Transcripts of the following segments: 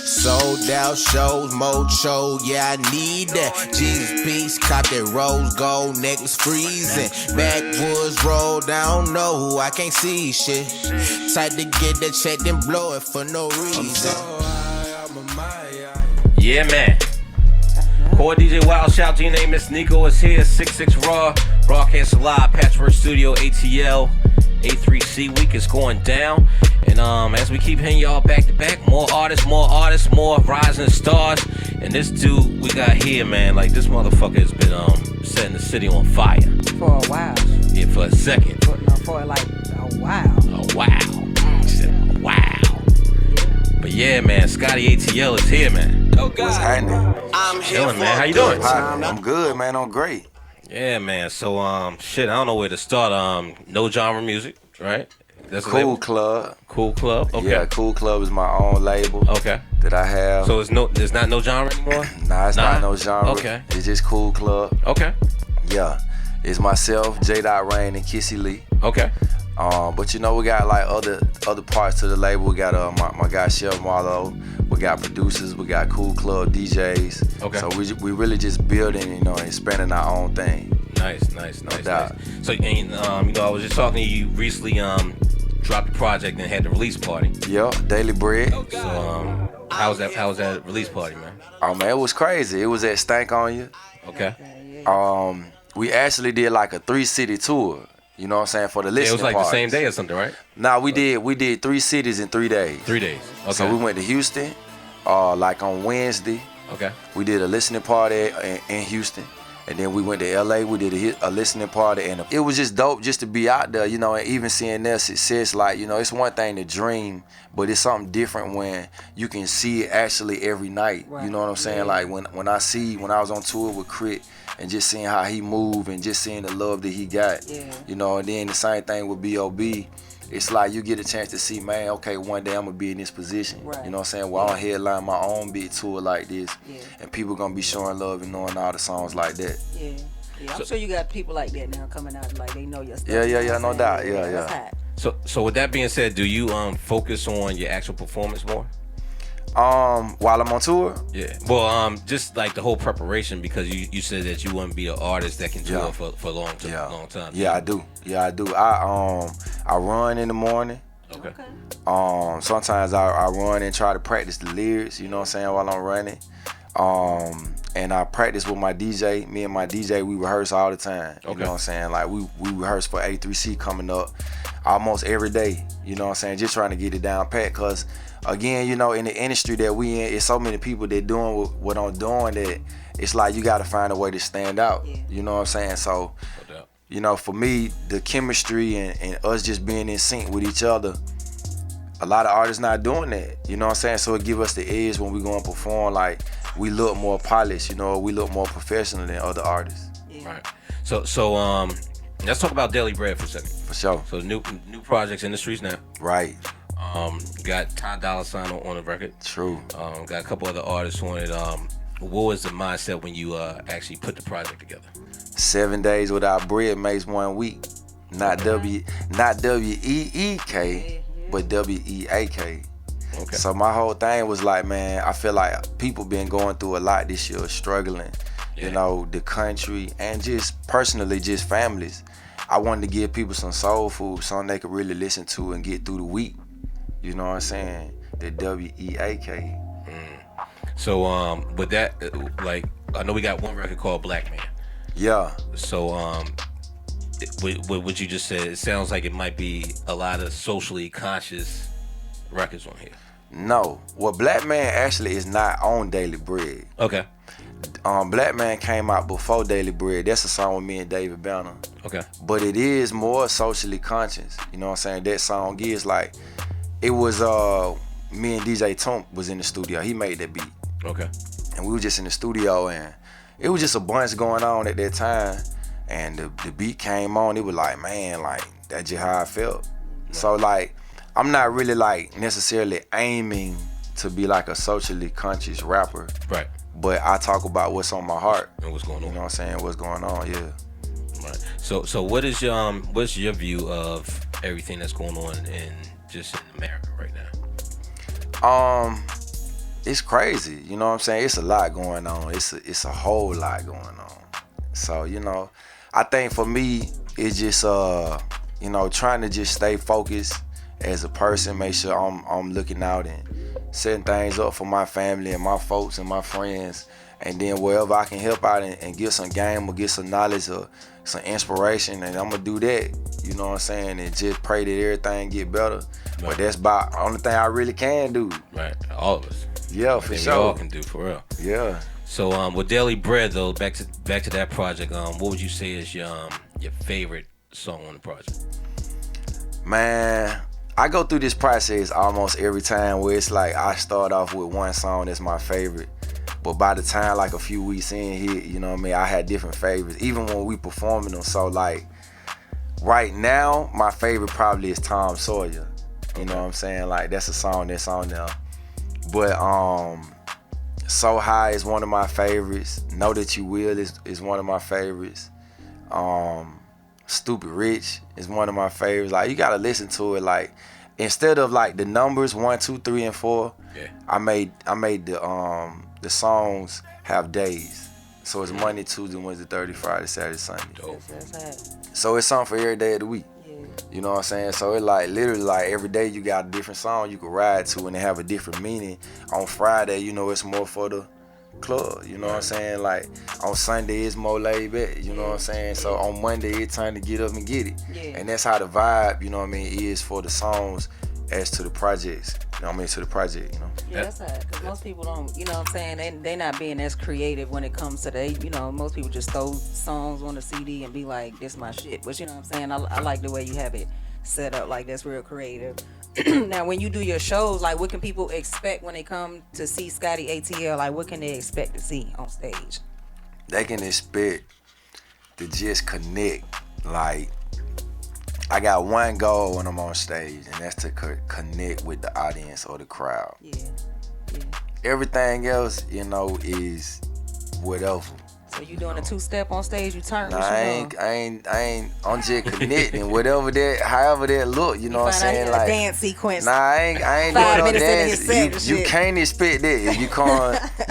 Sold out shows, mojo, yeah, I need that. Jesus piece, cop that rose gold necklace freezing. Backwoods road, I don't know who, I can't see shit. Tight to get that check, then blow it for no reason. Yeah, man. Core DJ WildChild, your name is Niko is here. 66 Raw, broadcast live, Patchwerk Studio, ATL, A3C week is going down. And as we keep hitting y'all back to back, more artists, more rising stars. And this dude we got here, man, like this motherfucker has been setting the city on fire. For a while. Yeah, for a second. For like a while. A while. She said, wow. But yeah, man, Scotty ATL is here, man. What's happening? I'm chilling, man. How you doing? I'm good, man. I'm great. Yeah, man. So, shit, I don't know where to start. No genre music, right? That's Cool Club. Cool Club. Okay. Yeah, Cool Club is my own label. Okay. That I have. So there's not no genre anymore? Nah, it's not no genre. Okay. It's just Cool Club. Okay. Yeah. It's myself, J.Rain, and Kissy Lee. Okay. But you know, we got like other parts to the label. We got my guy Chef Marlo. We got producers. We got Cool Club DJs. Okay. So we really just building, you know, and expanding our own thing. Nice. So, and, I was just talking to you recently. Dropped the project and had the release party. Yeah, Daily Bread. So, how was that release party, man? Oh man, it was crazy. It was at Stank on You. Okay. We actually did like a 3-city tour. You know what I'm saying, for the listening It was like parties. the same day or something, right? Nah, we did 3 cities in 3 days. 3 days. Okay. So we went to Houston, like on Wednesday. Okay. We did a listening party in Houston. And then we went to LA, we did a listening party, and it was just dope just to be out there, you know, and even seeing their success. Like, you know, it's one thing to dream, but it's something different when you can see it actually every night. Right. You know what I'm saying? Like when I was on tour with K.R.I.T and just seeing how he moved and just seeing the love that he got, you know, and then the same thing with B.O.B. It's like you get a chance to see, man, okay, one day I'm going to be in this position. Right. You know what I'm saying? Well, I'm headline my own big tour like this. Yeah. And people going to be showing love and knowing all the songs like that. Yeah. I'm sure you got people like that now coming out, like they know your stuff. Yeah, no doubt. Yeah. So with that being said, do you focus on your actual performance more? While I'm on tour? Yeah. Well, just like the whole preparation, because you said that you wouldn't be an artist that can tour for a long time. Yeah, I do. I run in the morning. Okay. Sometimes I run and try to practice the lyrics, you know what I'm saying, while I'm running. And I practice with my DJ. Me and my DJ, we rehearse all the time. You know what I'm saying? Like we rehearse for A3C coming up almost every day. You know what I'm saying? Just trying to get it down pat, cause again, you know, in the industry that we in, it's so many people that doing what I'm doing that it's like you gotta find a way to stand out. Yeah. You know what I'm saying? So, you know, for me, the chemistry and us just being in sync with each other, a lot of artists not doing that. You know what I'm saying? So it give us the edge when we go and perform. Like we look more polished, you know, we look more professional than other artists. Yeah. Right. So let's talk about Daily Bread for a second. For sure. So new projects in the streets now. Right. Got Ty Dolla Sign on the record. True. Got a couple other artists on it. What was the mindset when you actually put the project together? 7 days without bread makes 1 week. Not W-E-E-K, but W-E-A-K. Okay. So my whole thing was like, man, I feel like people been going through a lot this year, struggling. Yeah. You know, the country and just personally, just families. I wanted to give people some soul food, something they could really listen to and get through the week. You know what I'm saying? The W-E-A-K. So with that, like, I know we got one record called Black Man. Yeah. So with what you just said, it sounds like it might be a lot of socially conscious records on here. No. Well, Black Man actually is not on Daily Bread. Okay. Black Man came out before Daily Bread. That's a song with me and David Banner. Okay. But it is more socially conscious. You know what I'm saying? That song is like, it was me and DJ Toomp was in the studio. He made that beat. Okay. And we were just in the studio and it was just a bunch going on at that time. And the beat came on. It was like, man, like that's just how I felt. Right. So like, I'm not really like necessarily aiming to be like a socially conscious rapper. Right. but I talk about what's on my heart and what's going on. You know what I'm saying? What's going on? Yeah. Right. So what is what's your view of everything that's going on in just in America right now? It's crazy. You know what I'm saying? It's a lot going on. It's a whole lot going on. So I think for me, it's just trying to just stay focused as a person, make sure I'm looking out and setting things up for my family and my folks and my friends, and then wherever I can help out and get some game or get some knowledge or some inspiration, and I'm gonna do that. You know what I'm saying? And just pray that everything get better. Right. But that's about the only thing I really can do. Right, all of us. Yeah, for sure. We all can do, for real. Yeah. So with Daily Bread though, back to that project, what would you say is your favorite song on the project? Man, I go through this process almost every time where it's like I start off with one song that's my favorite, but by the time like a few weeks in here, you know what I mean, I had different favorites, even when we performing them. So like right now, my favorite probably is Tom Sawyer. You know what I'm saying? Like that's a song that's on there. But So High is one of my favorites. Know That You Will is one of my favorites. Stupid Rich is one of my favorites. Like you gotta listen to it. Like instead of like the numbers 1, 2, 3, and 4, yeah. I made the songs have days. So it's Monday, Tuesday, Wednesday, Thursday, Friday, Saturday, Sunday. Dope. So it's something for every day of the week. Yeah. You know what I'm saying? So it like literally like every day you got a different song you can ride to and they have a different meaning. On Friday, it's more for the club, you know what I'm saying? Like on Sunday it's more laid back, you know what I'm saying? So on Monday it's time to get up and get it. Yeah. And that's how the vibe, is for the songs as to the projects. To the project, Yeah, that's sad. Because most people don't, you know what I'm saying? They not being as creative when it comes to most people just throw songs on the CD and be like, this my shit. But you know what I'm saying? I like the way you have it set up, like that's real creative. Now, when you do your shows, like what can people expect when they come to see Scotty ATL? Like what can they expect to see on stage? They can expect to just connect. Like I got one goal when I'm on stage, and that's to connect with the audience or the crowd. Yeah. Everything else, is whatever. So you doing a 2-step on stage? You turn? Nah, I ain't. I'm just connecting. However that look. You know what I'm saying? Like dance sequence. Nah, I ain't doing no dance. You can't expect that if you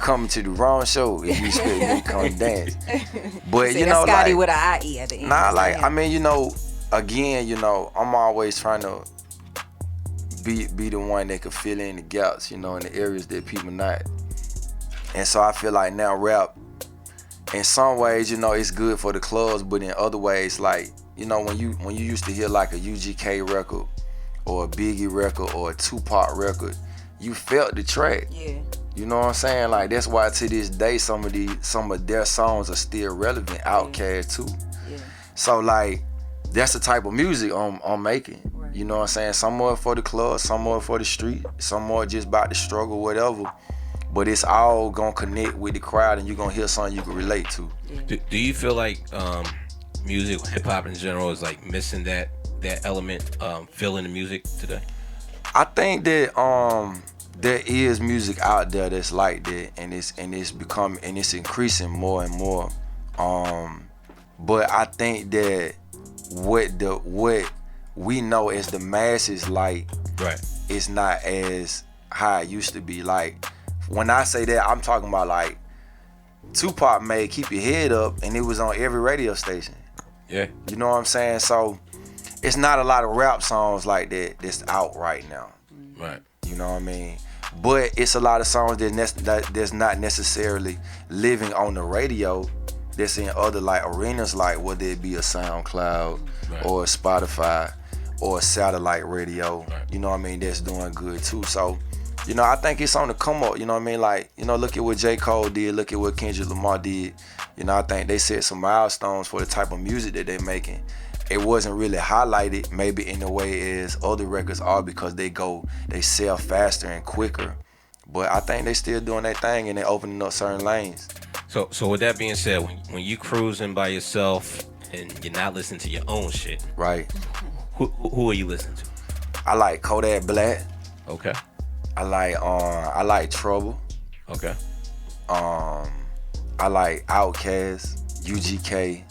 coming to the wrong show. If you expect me to come dance. But see, that's Scotty like with an IE at the end. Nah, like again, I'm always trying to be the one that can fill in the gaps, in the areas that people not. And so I feel like now rap, in some ways, it's good for the clubs, but in other ways, like, when you used to hear like a UGK record or a Biggie record or a Tupac record, you felt the track. Yeah. You know what I'm saying? Like that's why to this day some of their songs are still relevant. Outkast too. Yeah. So like that's the type of music I'm making. Right. You know what I'm saying? Some more for the club, some more for the street, some more just about the struggle, whatever. But it's all gonna connect with the crowd, and you're gonna hear something you can relate to. Do you feel like music, hip hop in general, is like missing that element, feeling the music today? I think that there is music out there that's like that, and it's increasing more and more. But I think that what we know as the masses like, right, it's not as high it used to be. Like when I say that, I'm talking about like Tupac made Keep Your Head Up, and it was on every radio station. Yeah. You know what I'm saying? So it's not a lot of rap songs like that that's out right now. Right. You know what I mean? But it's a lot of songs that's not necessarily living on the radio, that's in other like arenas, like whether it be a SoundCloud, right, or a Spotify or a satellite radio. Right. You know what I mean? That's doing good too. So, I think it's on the come up. You know what I mean? Like, look at what J. Cole did. Look at what Kendrick Lamar did. I think they set some milestones for the type of music that they're making. It wasn't really highlighted maybe in the way as other records are because they sell faster and quicker. But I think they still doing their thing and they opening up certain lanes. So with that being said, when you cruising by yourself and you're not listening to your own shit, right? Who are you listening to? I like Kodak Black. Okay. I like Trouble. Okay. I like Outkast, UGK.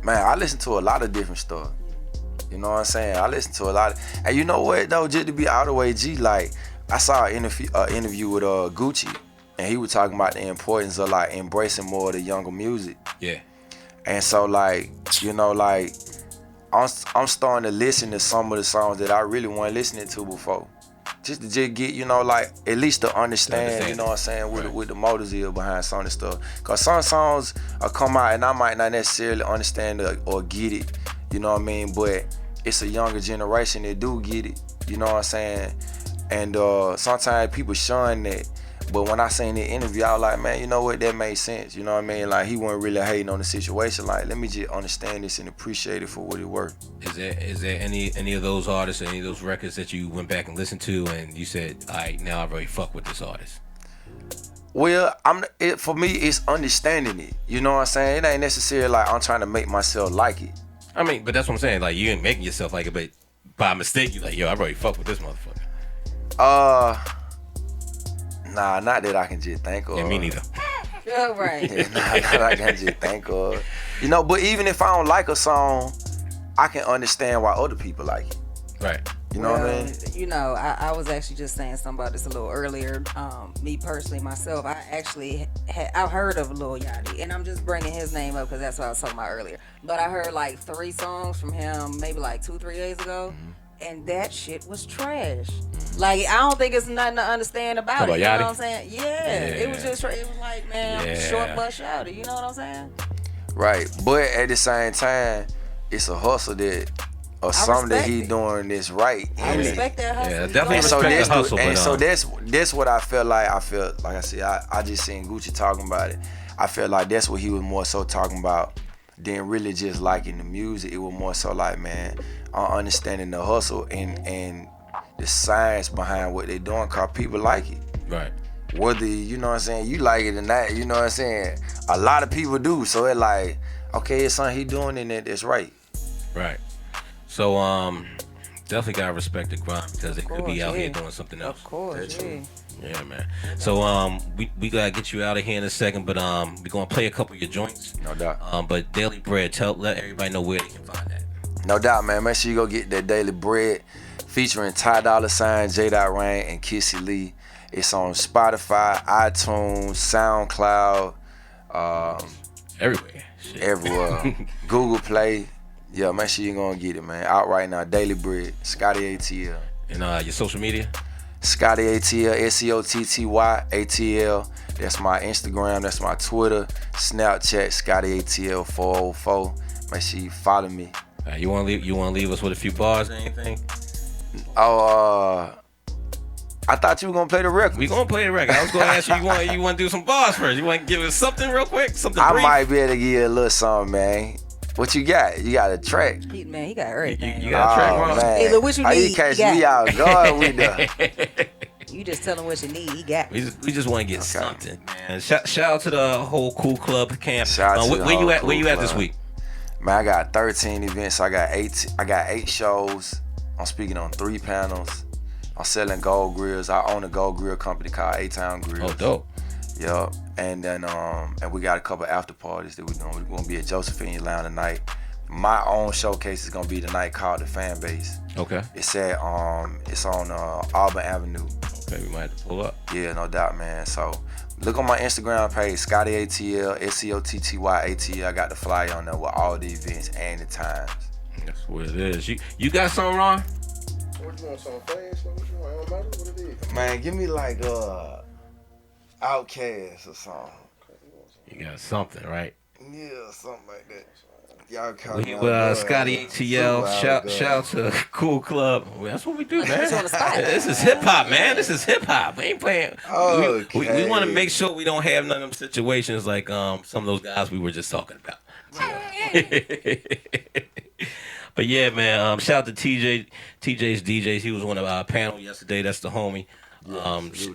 Man, I listen to a lot of different stuff. You know what I'm saying? I listen to a lot of, and you know what though, just to be all the way G, like I saw an interview with Gucci, and he was talking about the importance of like embracing more of the younger music. Yeah. And so like, you know, like I'm starting to listen to some of the songs that I really wasn't listening to before. Just to get, you know, like at least to understand, you know what I'm saying, with the motives here behind some of the stuff. Cause some songs will come out and I might not necessarily understand or get it, you know what I mean? But it's a younger generation that do get it, you know what I'm saying? And sometimes people shun that. But when I seen the interview, I was like, man, you know what, that made sense. You know what I mean? Like he wasn't really hating on the situation. Like, let me just understand this and appreciate it for what it worth. Is there any of those artists or any of those records that you went back and listened to and you said, all right, now I really fuck with this artist? Well, for me, it's understanding it. You know what I'm saying? It ain't necessarily like I'm trying to make myself like it. I mean, but that's what I'm saying. Like, you ain't making yourself like it, but by mistake, you like, yo, I really fuck with this motherfucker. Nah, not that I can just think of. Yeah, me neither. Oh, right. Yeah, not that I can just think of. You know, but even if I don't like a song, I can understand why other people like it. Right. You know what I mean? You know, I was actually just saying something about this a little earlier. Me personally, myself, I actually I've heard of Lil Yachty, and I'm just bringing his name up because that's what I was talking about earlier. But I heard like 3 songs from him maybe like 2-3 days ago. Mm-hmm. And that shit was trash. Like, I don't think it's nothing to understand about it. You know what I'm saying? Yeah. It was just, it was like, man, short but shouty. You know what I'm saying? Right. But at the same time, it's a hustle that, or something that he doing that's right. I respect that hustle. Yeah, definitely respect the hustle. And so that's what I felt like. Like I said, I just seen Gucci talking about it. I felt like that's what he was more so talking about than really just liking the music. It was more so like, man, understanding the hustle and the science behind what they're doing, cause people like it. Right. Whether, you know what I'm saying, you like it or not, you know what I'm saying, a lot of people do. So it's like, okay, it's something he doing in it that's right. Right. So definitely gotta respect the grind because it could be out here doing something else. Of course, yeah, man. So we gotta get you out of here in a second, but we're gonna play a couple of your joints. No doubt. But Daily Bread, let everybody know where they can find that. No doubt, man. Make sure you go get that Daily Bread featuring Ty Dolla $ign, J.Rain, and Kissy Lee. It's on Spotify, iTunes, SoundCloud, everywhere. Shit. Everywhere. Google Play. Yeah, make sure you're gonna get it, man. Out right now. Daily Bread, Scotty ATL. And your social media? Scotty ATL, SCOTTY ATL. That's my Instagram. That's my Twitter. Snapchat, Scotty ATL 404. Make sure you follow me. You want to leave us with a few bars or anything? Oh, I thought you were gonna play the record. We gonna play the record. I was gonna ask you. You want to do some bars first? You want to give us something real quick? Something brief? I might be able to give you a little something, man. What you got? You got a track? Man, he got everything. You got a track, bro? Hey, look, what you need? You catch me out guard with the. You just tell him what you need. He got. We just want to get something, man. Shout out to the whole Cool Club camp. Where you at this week? Man, I got 13 events. I got 8 shows. I'm speaking on 3 panels. I'm selling gold grills. I own a gold grill company called A-Town Grills. Oh, dope. Yeah, and then and we got a couple after parties that we're doing. We're gonna be at Josephine Lounge tonight. My own showcase is gonna be tonight called The Fan Base. Okay. It's at it's on Auburn Avenue. Okay, we might have to pull up. Yeah, no doubt, man. So look on my Instagram page, Scotty ATL, SCOTTY ATL. I got the flyer on there with all the events and the times. That's what it is. You got something, Ron? What you want, something fast? What you want? It don't matter what it is. Man, give me like Outkast or something. You got something, right? Yeah, something like that. Y'all call me Scotty ATL. Shout out to Cool Club. Well, that's what we do, man. This is hip hop, man. This is hip hop. We ain't playing. Okay. We want to make sure we don't have none of them situations like some of those guys we were just talking about. But yeah, man. Shout out to TJ's DJs. He was on a panel yesterday. That's the homie.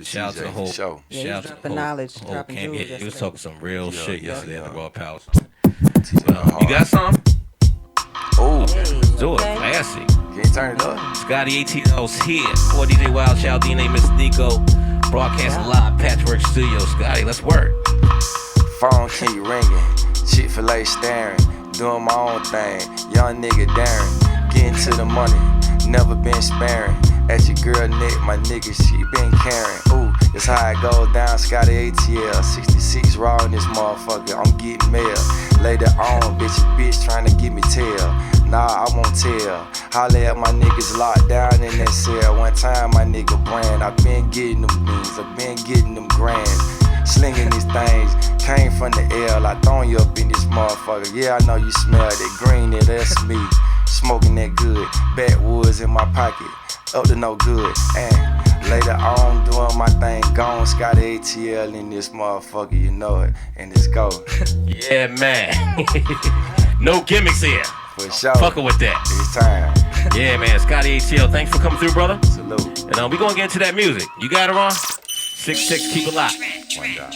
Shout out to the whole show. Yeah, he was dropping knowledge, dropping jewels. He was talking some real shit yesterday at the Raw Power. You got some? Oh, do it. Classic. Can you turn it up? Scotty ATL's here. For DJ WildChild, the name is Niko. Broadcasting live, Patchwerk Studio. Scotty, let's work. Phone keep ringing, Chick-fil-A staring, doing my own thing, young nigga daring, getting to the money, never been sparing. At your girl neck, my nigga, she been caring. Ooh, it's how it goes down, Scotty ATL. 66 raw in this motherfucker, I'm getting mail. Later on, bitch trying to give me tail. Nah, I won't tell. Holla at my niggas locked down in that cell. One time, my nigga brand, I been getting them beans, I been getting them grands. Slinging these things, came from the L. I thrown you up in this motherfucker. Yeah, I know you smell that green, yeah, that's me. Smoking that good, backwoods in my pocket, up to no good. And later on, doing my thing, gone. Scotty ATL in this motherfucker, you know it. And let's go. Yeah, man. No gimmicks here. For sure. Fucking with that. It's time. Yeah, man. Scotty ATL, thanks for coming through, brother. Salute. And we gonna get into that music. You got it, Ron? 6'6", keep it locked. One down.